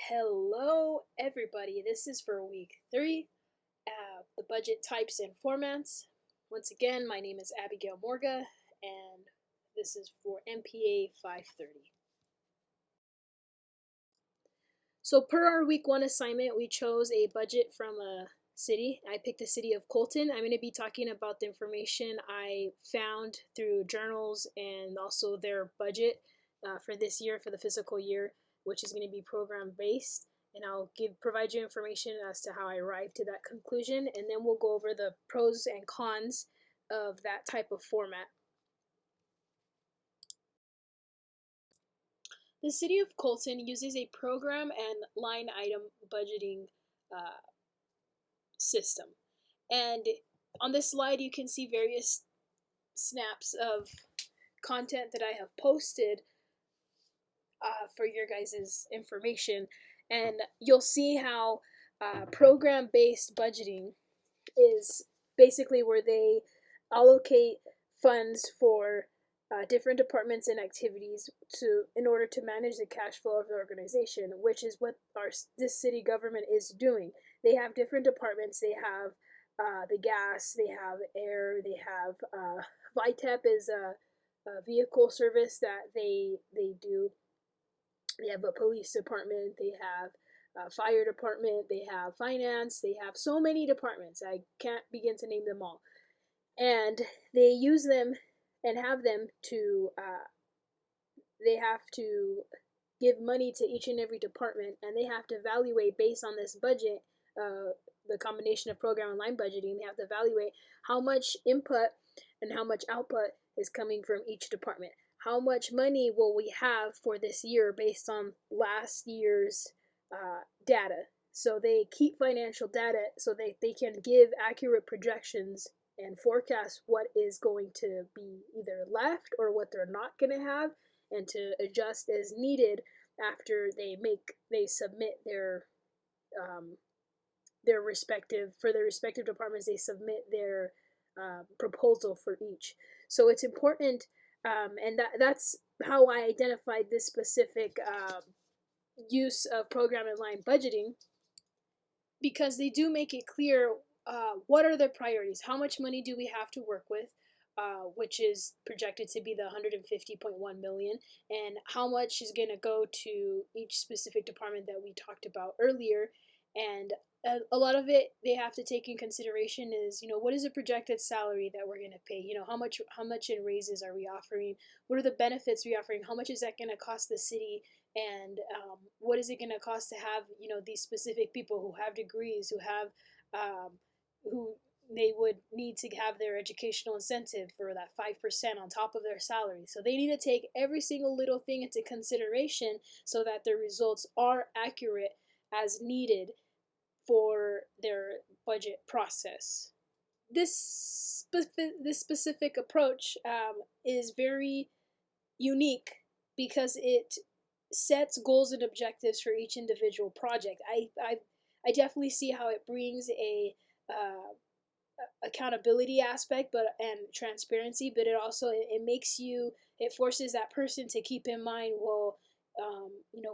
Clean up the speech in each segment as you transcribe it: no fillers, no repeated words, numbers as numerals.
Hello, everybody. This is for week 3, the budget types and formats. Once again, my name is Abigail Morga, and this is for MPA 530. So, per our week 1 assignment, we chose a budget from a city. I picked the city of Colton. I'm going to be talking about the information I found through journals and also their budget for this year, for the fiscal year, which is going to be program based. And I'll provide you information as to how I arrived to that conclusion, and then we'll go over the pros and cons of that type of format. The city of Colton uses a program and line item budgeting uh, system. And on this slide, you can see various snaps of content that I have posted for your guys' information. And you'll see how program-based budgeting is basically where they allocate funds for different departments and activities in order to manage the cash flow of the organization, which is what this city government is doing. They have different departments. They have the gas, they have air, they have VITEP is a vehicle service that they do. They have a police department. They have fire department. They have finance. They have so many departments. I can't begin to name them all. And they use them and have them to, they have to give money to each and every department, and they have to evaluate based on this budget, the combination of program and line budgeting. They have to evaluate how much input and how much output is coming from each department. How much money will we have for this year based on last year's data? So they keep financial data so they can give accurate projections and forecast what is going to be either left or what they're not going to have, and to adjust as needed after they submit their respective departments. They submit their proposal for each. So it's important, and that's how I identified this specific use of program and line budgeting, because they do make it clear what are their priorities, how much money do we have to work with, which is projected to be the 150.1 million, and how much is going to go to each specific department that we talked about earlier. And a lot of it they have to take in consideration is, what is the projected salary that we're going to pay, how much in raises are we offering, what are the benefits we offering, how much is that going to cost the city, and what is it going to cost to have these specific people who have degrees, who they would need to have their educational incentive for that 5% on top of their salary. So they need to take every single little thing into consideration so that their results are accurate as needed for their budget process. This specific approach is very unique because it sets goals and objectives for each individual project. I definitely see how it brings a accountability aspect, and transparency, but it forces that person to keep in mind, well,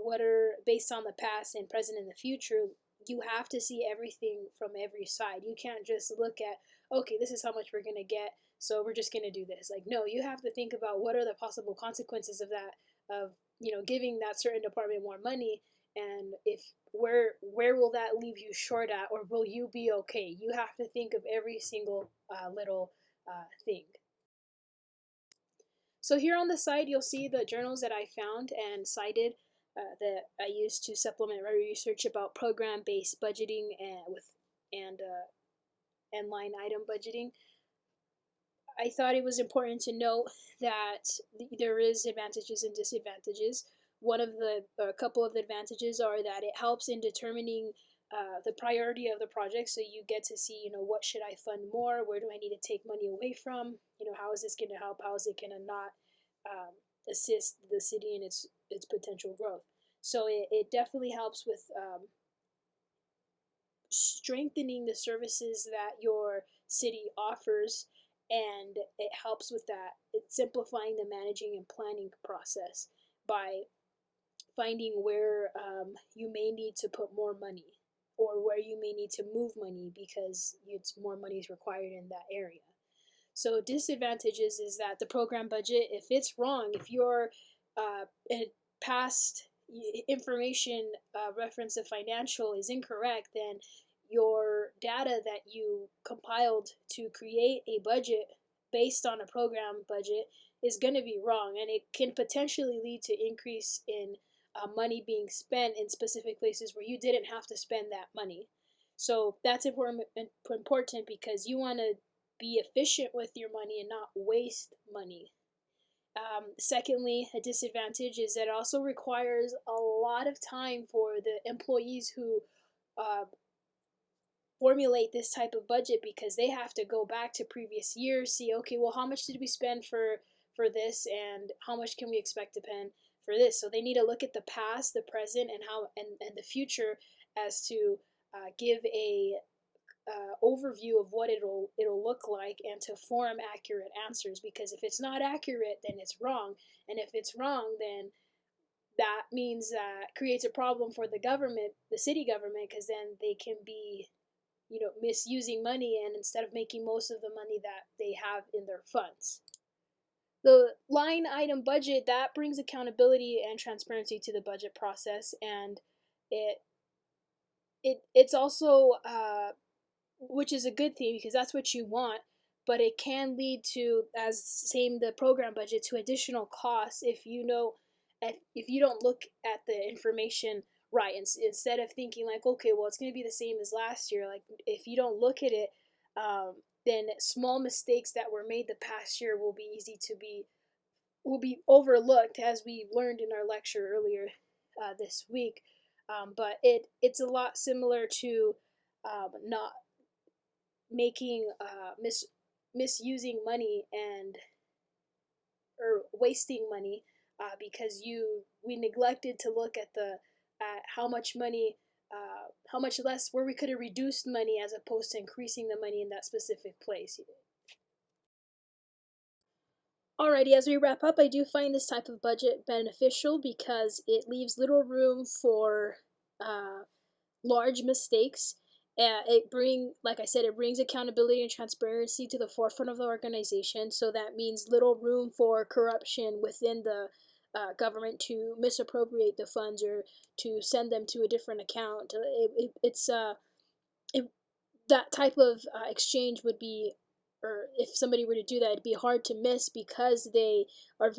what are based on the past and present and the future. You have to see everything from every side. You can't just look at, okay, this is how much we're going to get, so we're just going to do this. Like, no, you have to think about what are the possible consequences of that, of giving that certain department more money, and if where will that leave you short at, or will you be okay? You have to think of every single little thing. So here on the side, you'll see the journals that I found and cited, that I used to supplement my research about program-based budgeting and and line item budgeting. I thought it was important to note that there is advantages and disadvantages. A couple of the advantages are that it helps in determining the priority of the project. So you get to see, what should I fund more? Where do I need to take money away from? How is this going to help? How is it going to not assist the city in its potential growth? So it definitely helps with strengthening the services that your city offers, and it helps with that. It's simplifying the managing and planning process by finding where you may need to put more money or where you may need to move money because it's more money is required in that area. So disadvantages is that the program budget, if it's wrong, if your past information reference of financial is incorrect, then your data that you compiled to create a budget based on a program budget is going to be wrong, and it can potentially lead to increase in money being spent in specific places where you didn't have to spend that money. So that's important because you want to be efficient with your money and not waste money. Secondly, a disadvantage is that it also requires a lot of time for the employees who uh, formulate this type of budget, because they have to go back to previous years, see, okay, well, how much did we spend for this, and how much can we expect to spend for this. So they need to look at the past, the present, and and the future as to give a overview of what it'll look like, and to form accurate answers, because if it's not accurate, then it's wrong, and if it's wrong, then that means that creates a problem for the government, the city government, because then they can be, misusing money, and instead of making most of the money that they have in their funds. The line item budget, that brings accountability and transparency to the budget process, and it it's also which is a good thing because that's what you want, but it can lead to, as same the program budget, to additional costs if if you don't look at the information right, instead of thinking like, okay, well, it's going to be the same as last year. Like, if you don't look at it, then small mistakes that were made the past year will be overlooked, as we learned in our lecture earlier this week. But it's a lot similar to not making misusing money, and or wasting money, because we neglected to look at the at how much money, how much less, where we could have reduced money as opposed to increasing the money in that specific place. Alrighty, as we wrap up, I do find this type of budget beneficial because it leaves little room for uh, large mistakes. Like I said, it brings accountability and transparency to the forefront of the organization. So that means little room for corruption within the government to misappropriate the funds or to send them to a different account. It, that type of exchange would be, or if somebody were to do that, it'd be hard to miss, because they are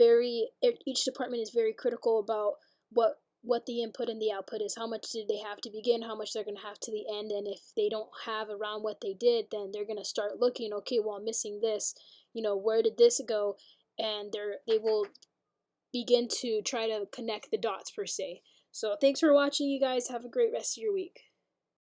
each department is very critical about what the input and the output is. How much did they have to begin, how much they're going to have to the end, and if they don't have around what they did, then they're going to start looking, okay, well, I'm missing this, where did this go, and they will begin to try to connect the dots, per se. So thanks for watching, you guys. Have a great rest of your week.